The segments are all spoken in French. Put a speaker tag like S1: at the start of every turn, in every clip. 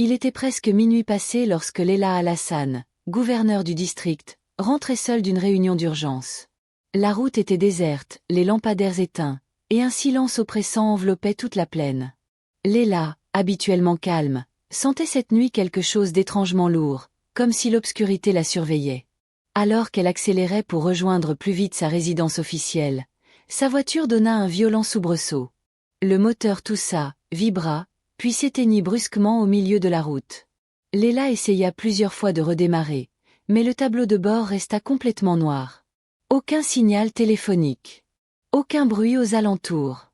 S1: Il était presque minuit passé lorsque Leila Alassane, gouverneur du district, rentrait seule d'une réunion d'urgence. La route était déserte, les lampadaires éteints, et un silence oppressant enveloppait toute la plaine. Leila, habituellement calme, sentait cette nuit quelque chose d'étrangement lourd, comme si l'obscurité la surveillait. Alors qu'elle accélérait pour rejoindre plus vite sa résidence officielle, sa voiture donna un violent soubresaut. Le moteur toussa, vibra, puis s'éteignit brusquement au milieu de la route. Leila essaya plusieurs fois de redémarrer, mais le tableau de bord resta complètement noir. Aucun signal téléphonique. Aucun bruit aux alentours.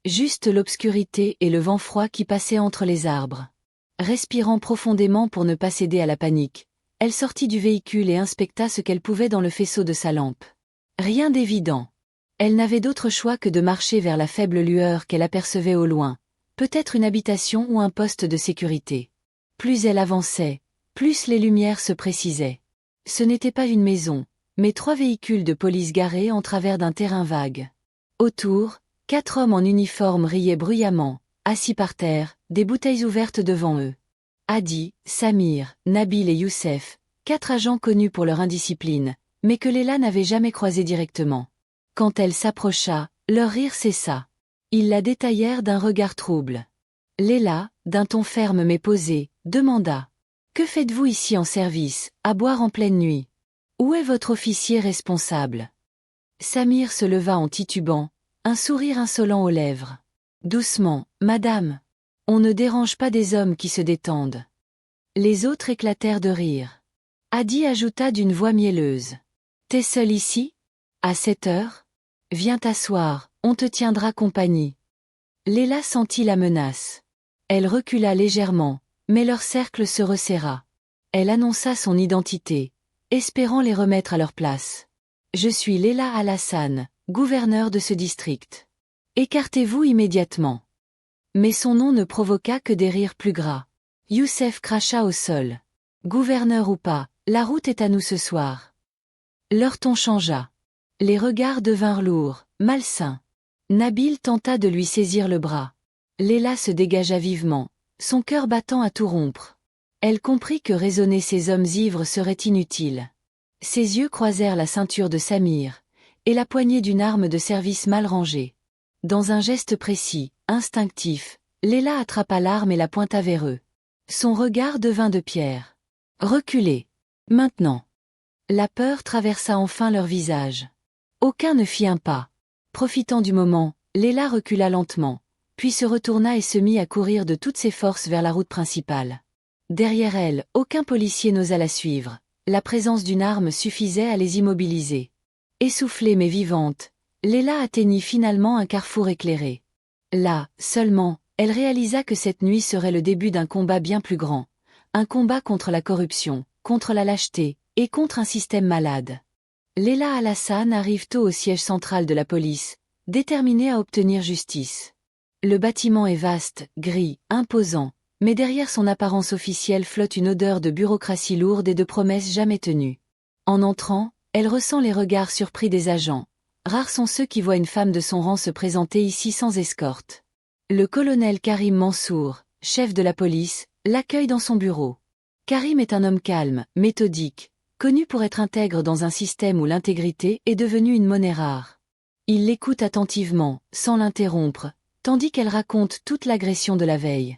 S1: Juste l'obscurité et le vent froid qui passait entre les arbres. Respirant profondément pour ne pas céder à la panique, elle sortit du véhicule et inspecta ce qu'elle pouvait dans le faisceau de sa lampe. Rien d'évident. Elle n'avait d'autre choix que de marcher vers la faible lueur qu'elle apercevait au loin, peut-être une habitation ou un poste de sécurité. Plus elle avançait, plus les lumières se précisaient. Ce n'était pas une maison, mais 3 véhicules de police garés en travers d'un terrain vague. Autour, 4 hommes en uniforme riaient bruyamment, assis par terre, des bouteilles ouvertes devant eux. Hadi, Samir, Nabil et Youssef, 4 agents connus pour leur indiscipline, mais que Leila n'avait jamais croisés directement. Quand elle s'approcha, leur rire cessa. Ils la détaillèrent d'un regard trouble. Leila, d'un ton ferme mais posé, demanda. « Que faites-vous ici en service, à boire en pleine nuit? Où est votre officier responsable ?» Samir se leva en titubant, un sourire insolent aux lèvres. « Doucement, madame. On ne dérange pas des hommes qui se détendent. » Les autres éclatèrent de rire. Hadi ajouta d'une voix mielleuse. « T'es seule ici? À cette heure? Viens t'asseoir, on te tiendra compagnie. » Leila sentit la menace. Elle recula légèrement, mais leur cercle se resserra. Elle annonça son identité, espérant les remettre à leur place. « Je suis Leila Alassane, gouverneur de ce district. Écartez-vous immédiatement. » Mais son nom ne provoqua que des rires plus gras. Youssef cracha au sol. « Gouverneur ou pas, la route est à nous ce soir. » Leur ton changea. Les regards devinrent lourds, malsains. Nabil tenta de lui saisir le bras. Leila se dégagea vivement, son cœur battant à tout rompre. Elle comprit que raisonner ces hommes ivres serait inutile. Ses yeux croisèrent la ceinture de Samir, et la poignée d'une arme de service mal rangée. Dans un geste précis, instinctif, Leila attrapa l'arme et la pointa vers eux. Son regard devint de pierre. « Reculez. Maintenant. » La peur traversa enfin leur visage. Aucun ne fit un pas. Profitant du moment, Leila recula lentement, puis se retourna et se mit à courir de toutes ses forces vers la route principale. Derrière elle, aucun policier n'osa la suivre. La présence d'une arme suffisait à les immobiliser. Essoufflée mais vivante, Leila atteignit finalement un carrefour éclairé. Là, seulement, elle réalisa que cette nuit serait le début d'un combat bien plus grand. Un combat contre la corruption, contre la lâcheté, et contre un système malade. Leila Alassane arrive tôt au siège central de la police, déterminée à obtenir justice. Le bâtiment est vaste, gris, imposant, mais derrière son apparence officielle flotte une odeur de bureaucratie lourde et de promesses jamais tenues. En entrant, elle ressent les regards surpris des agents. Rares sont ceux qui voient une femme de son rang se présenter ici sans escorte. Le colonel Karim Mansour, chef de la police, l'accueille dans son bureau. Karim est un homme calme, méthodique, connu pour être intègre dans un système où l'intégrité est devenue une monnaie rare. Il l'écoute attentivement, sans l'interrompre, tandis qu'elle raconte toute l'agression de la veille.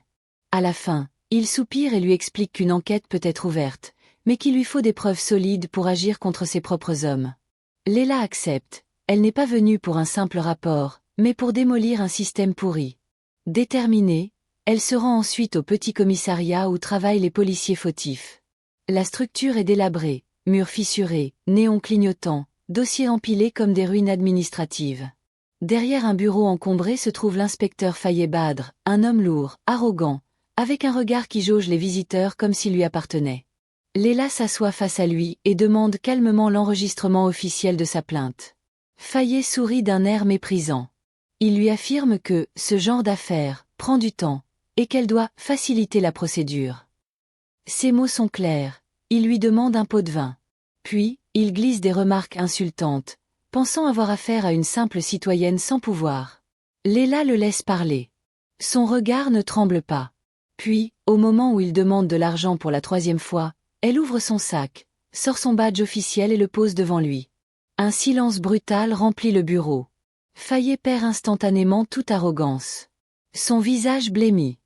S1: À la fin, il soupire et lui explique qu'une enquête peut être ouverte, mais qu'il lui faut des preuves solides pour agir contre ses propres hommes. Leila accepte, elle n'est pas venue pour un simple rapport, mais pour démolir un système pourri. Déterminée, elle se rend ensuite au petit commissariat où travaillent les policiers fautifs. La structure est délabrée, murs fissurés, néons clignotants, dossiers empilés comme des ruines administratives. Derrière un bureau encombré se trouve l'inspecteur Fayez Badr, un homme lourd, arrogant, avec un regard qui jauge les visiteurs comme s'il lui appartenait. Leila s'assoit face à lui et demande calmement l'enregistrement officiel de sa plainte. Fayez sourit d'un air méprisant. Il lui affirme que ce genre d'affaire prend du temps et qu'elle doit faciliter la procédure. Ses mots sont clairs, il lui demande un pot de vin. Puis, il glisse des remarques insultantes, pensant avoir affaire à une simple citoyenne sans pouvoir. Leila le laisse parler. Son regard ne tremble pas. Puis, au moment où il demande de l'argent pour la 3e fois, elle ouvre son sac, sort son badge officiel et le pose devant lui. Un silence brutal remplit le bureau. Fayet perd instantanément toute arrogance. Son visage blêmit.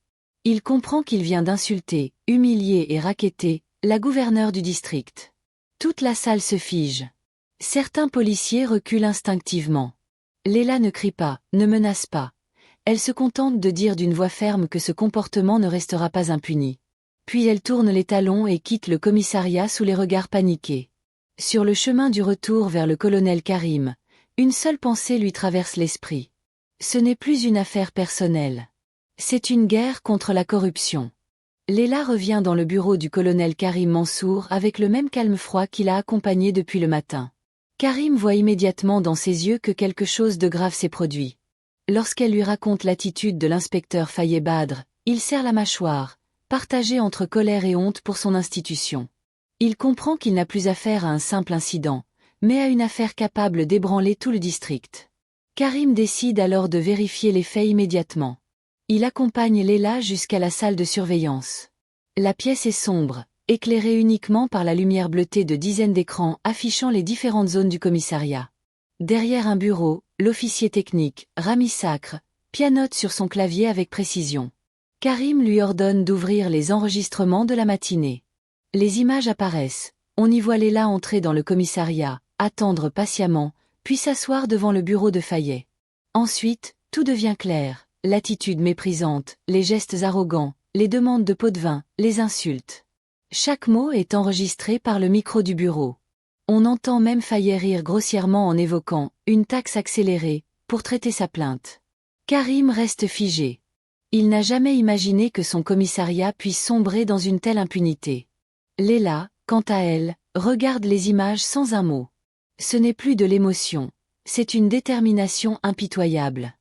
S1: Il comprend qu'il vient d'insulter, humilier et racketter la gouverneure du district. Toute la salle se fige. Certains policiers reculent instinctivement. Leila ne crie pas, ne menace pas. Elle se contente de dire d'une voix ferme que ce comportement ne restera pas impuni. Puis elle tourne les talons et quitte le commissariat sous les regards paniqués. Sur le chemin du retour vers le colonel Karim, une seule pensée lui traverse l'esprit. Ce n'est plus une affaire personnelle. C'est une guerre contre la corruption. Leila revient dans le bureau du colonel Karim Mansour avec le même calme froid qui l'a accompagné depuis le matin. Karim voit immédiatement dans ses yeux que quelque chose de grave s'est produit. Lorsqu'elle lui raconte l'attitude de l'inspecteur Fayet Badr, il serre la mâchoire, partagé entre colère et honte pour son institution. Il comprend qu'il n'a plus affaire à un simple incident, mais à une affaire capable d'ébranler tout le district. Karim décide alors de vérifier les faits immédiatement. Il accompagne Leila jusqu'à la salle de surveillance. La pièce est sombre, éclairée uniquement par la lumière bleutée de dizaines d'écrans affichant les différentes zones du commissariat. Derrière un bureau, l'officier technique, Rami Sakr, pianote sur son clavier avec précision. Karim lui ordonne d'ouvrir les enregistrements de la matinée. Les images apparaissent, on y voit Leila entrer dans le commissariat, attendre patiemment, puis s'asseoir devant le bureau de Fayet. Ensuite, tout devient clair, l'attitude méprisante, les gestes arrogants, les demandes de pot de vin, les insultes. Chaque mot est enregistré par le micro du bureau. On entend même Fayet rire grossièrement en évoquant une taxe accélérée pour traiter sa plainte. Karim reste figé. Il n'a jamais imaginé que son commissariat puisse sombrer dans une telle impunité. Leila, quant à elle, regarde les images sans un mot. Ce n'est plus de l'émotion, c'est une détermination impitoyable.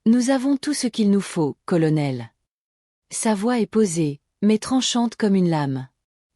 S1: Nous avons tout ce qu'il nous faut, colonel. Sa voix est posée, mais tranchante comme une lame.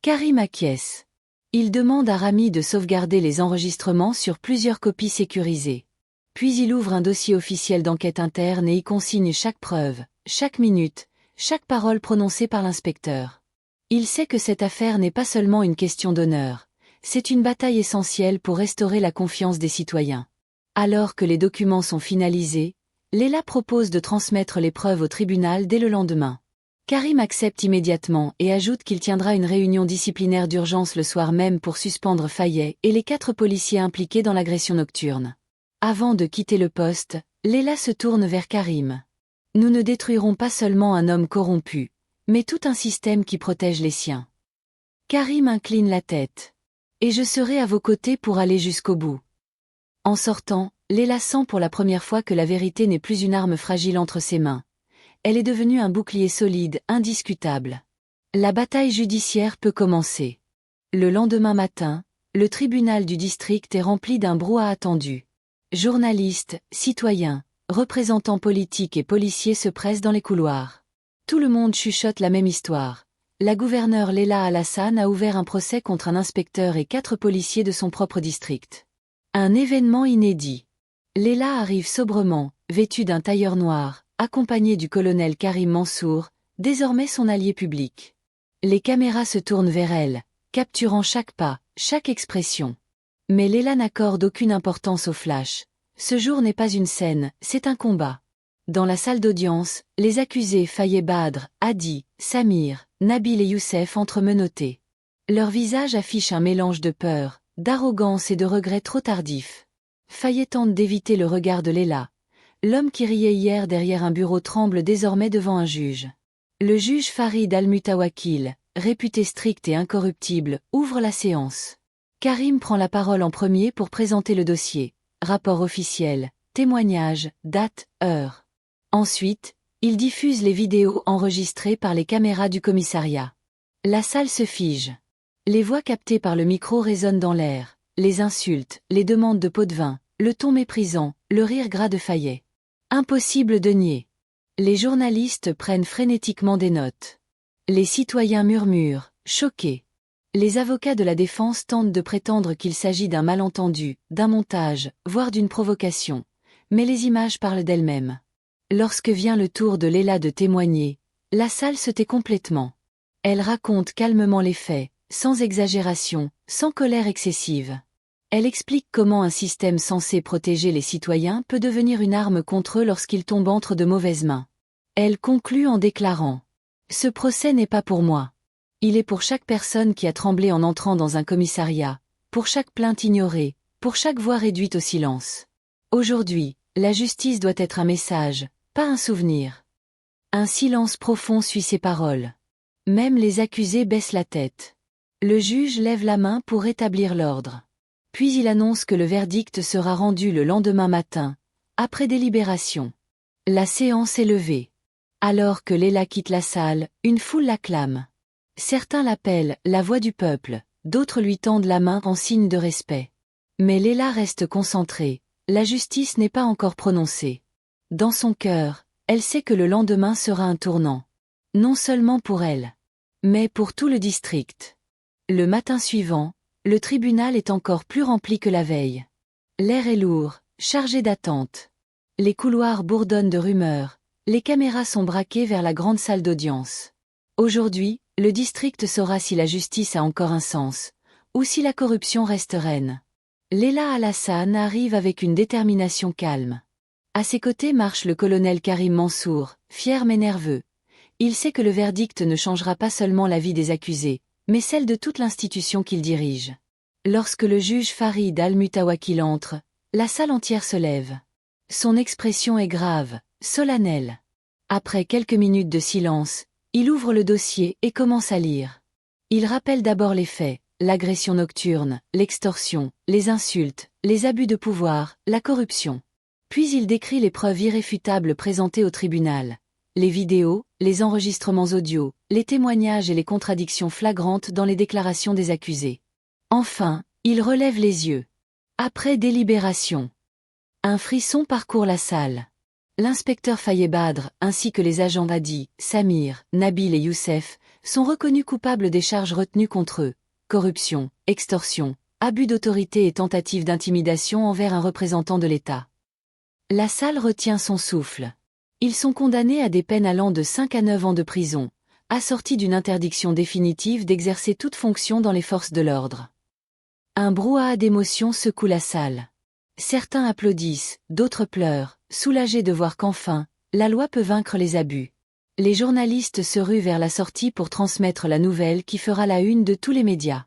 S1: Karim acquiesce. Il demande à Rami de sauvegarder les enregistrements sur plusieurs copies sécurisées. Puis il ouvre un dossier officiel d'enquête interne et y consigne chaque preuve, chaque minute, chaque parole prononcée par l'inspecteur. Il sait que cette affaire n'est pas seulement une question d'honneur, c'est une bataille essentielle pour restaurer la confiance des citoyens. Alors que les documents sont finalisés, Leila propose de transmettre les preuves au tribunal dès le lendemain. Karim accepte immédiatement et ajoute qu'il tiendra une réunion disciplinaire d'urgence le soir même pour suspendre Fayet et les 4 policiers impliqués dans l'agression nocturne. Avant de quitter le poste, Leila se tourne vers Karim. « Nous ne détruirons pas seulement un homme corrompu, mais tout un système qui protège les siens. » Karim incline la tête. « Et je serai à vos côtés pour aller jusqu'au bout. » En sortant, Leila sent pour la première fois que la vérité n'est plus une arme fragile entre ses mains. Elle est devenue un bouclier solide, indiscutable. La bataille judiciaire peut commencer. Le lendemain matin, le tribunal du district est rempli d'un brouhaha tendu. Journalistes, citoyens, représentants politiques et policiers se pressent dans les couloirs. Tout le monde chuchote la même histoire. La gouverneure Leila Alassane a ouvert un procès contre un inspecteur et 4 policiers de son propre district. Un événement inédit. Leila arrive sobrement, vêtue d'un tailleur noir, accompagnée du colonel Karim Mansour, désormais son allié public. Les caméras se tournent vers elle, capturant chaque pas, chaque expression. Mais Leila n'accorde aucune importance au flash. Ce jour n'est pas une scène, c'est un combat. Dans la salle d'audience, les accusés Fayet Badr, Hadi, Samir, Nabil et Youssef entrent menottés. Leur visage affiche un mélange de peur, d'arrogance et de regret trop tardif. Fayet tente d'éviter le regard de Leila. L'homme qui riait hier derrière un bureau tremble désormais devant un juge. Le juge Farid Al-Mutawakil, réputé strict et incorruptible, ouvre la séance. Karim prend la parole en premier pour présenter le dossier. Rapport officiel, témoignages, date, heure. Ensuite, il diffuse les vidéos enregistrées par les caméras du commissariat. La salle se fige. Les voix captées par le micro résonnent dans l'air. Les insultes, les demandes de pot de vin, le ton méprisant, le rire gras de Fayet. Impossible de nier. Les journalistes prennent frénétiquement des notes. Les citoyens murmurent, choqués. Les avocats de la défense tentent de prétendre qu'il s'agit d'un malentendu, d'un montage, voire d'une provocation. Mais les images parlent d'elles-mêmes. Lorsque vient le tour de Leila de témoigner, La salle se tait complètement. Elle raconte calmement les faits, sans exagération, sans colère excessive. Elle explique comment un système censé protéger les citoyens peut devenir une arme contre eux lorsqu'ils tombent entre de mauvaises mains. Elle conclut en déclarant : « Ce procès n'est pas pour moi. Il est pour chaque personne qui a tremblé en entrant dans un commissariat, pour chaque plainte ignorée, pour chaque voix réduite au silence. Aujourd'hui, la justice doit être un message, pas un souvenir. » Un silence profond suit ces paroles. Même les accusés baissent la tête. Le juge lève la main pour rétablir l'ordre. Puis il annonce que le verdict sera rendu le lendemain matin, après délibération. La séance est levée. Alors que Leila quitte la salle, une foule l'acclame. Certains l'appellent « la voix du peuple », d'autres lui tendent la main en signe de respect. Mais Leila reste concentrée, la justice n'est pas encore prononcée. Dans son cœur, elle sait que le lendemain sera un tournant. Non seulement pour elle, mais pour tout le district. Le matin suivant, le tribunal est encore plus rempli que la veille. L'air est lourd, chargé d'attente. Les couloirs bourdonnent de rumeurs, les caméras sont braquées vers la grande salle d'audience. Aujourd'hui, le district saura si la justice a encore un sens, ou si la corruption reste reine. Leila Alassane arrive avec une détermination calme. À ses côtés marche le colonel Karim Mansour, fier mais nerveux. Il sait que le verdict ne changera pas seulement la vie des accusés, mais celle de toute l'institution qu'il dirige. Lorsque le juge Farid Al-Mutawakil entre, la salle entière se lève. Son expression est grave, solennelle. Après quelques minutes de silence, il ouvre le dossier et commence à lire. Il rappelle d'abord les faits, l'agression nocturne, l'extorsion, les insultes, les abus de pouvoir, la corruption. Puis il décrit les preuves irréfutables présentées au tribunal. Les vidéos, les enregistrements audio, les témoignages et les contradictions flagrantes dans les déclarations des accusés. Enfin, il relève les yeux. Après délibération. Un frisson parcourt la salle. L'inspecteur Faye Badr, ainsi que les agents Hadi, Samir, Nabil et Youssef, sont reconnus coupables des charges retenues contre eux. Corruption, extorsion, abus d'autorité et tentative d'intimidation envers un représentant de l'État. La salle retient son souffle. Ils sont condamnés à des peines allant de 5 à 9 ans de prison, assorties d'une interdiction définitive d'exercer toute fonction dans les forces de l'ordre. Un brouhaha d'émotions secoue la salle. Certains applaudissent, d'autres pleurent, soulagés de voir qu'enfin, la loi peut vaincre les abus. Les journalistes se ruent vers la sortie pour transmettre la nouvelle qui fera la une de tous les médias.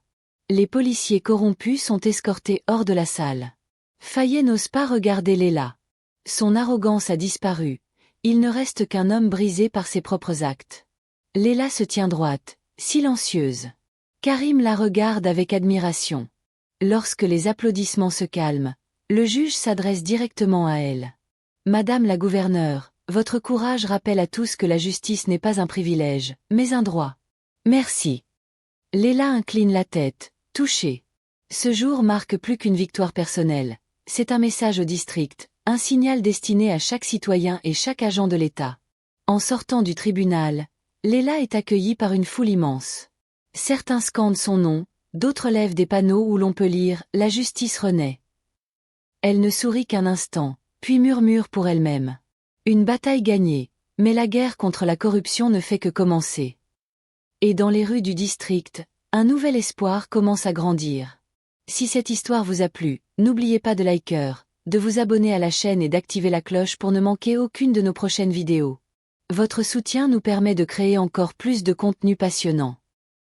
S1: Les policiers corrompus sont escortés hors de la salle. Faye n'ose pas regarder Leila. Son arrogance a disparu. Il ne reste qu'un homme brisé par ses propres actes. Leila se tient droite, silencieuse. Karim la regarde avec admiration. Lorsque les applaudissements se calment, le juge s'adresse directement à elle. « Madame la gouverneure, votre courage rappelle à tous que la justice n'est pas un privilège, mais un droit. Merci. » Leila incline la tête, touchée. Ce jour marque plus qu'une victoire personnelle. C'est un message au district, un signal destiné à chaque citoyen et chaque agent de l'État. En sortant du tribunal, Leila est accueillie par une foule immense. Certains scandent son nom, d'autres lèvent des panneaux où l'on peut lire « La justice renaît ». Elle ne sourit qu'un instant, puis murmure pour elle-même. Une bataille gagnée, mais la guerre contre la corruption ne fait que commencer. Et dans les rues du district, un nouvel espoir commence à grandir. Si cette histoire vous a plu, n'oubliez pas de liker, de vous abonner à la chaîne et d'activer la cloche pour ne manquer aucune de nos prochaines vidéos. Votre soutien nous permet de créer encore plus de contenu passionnant.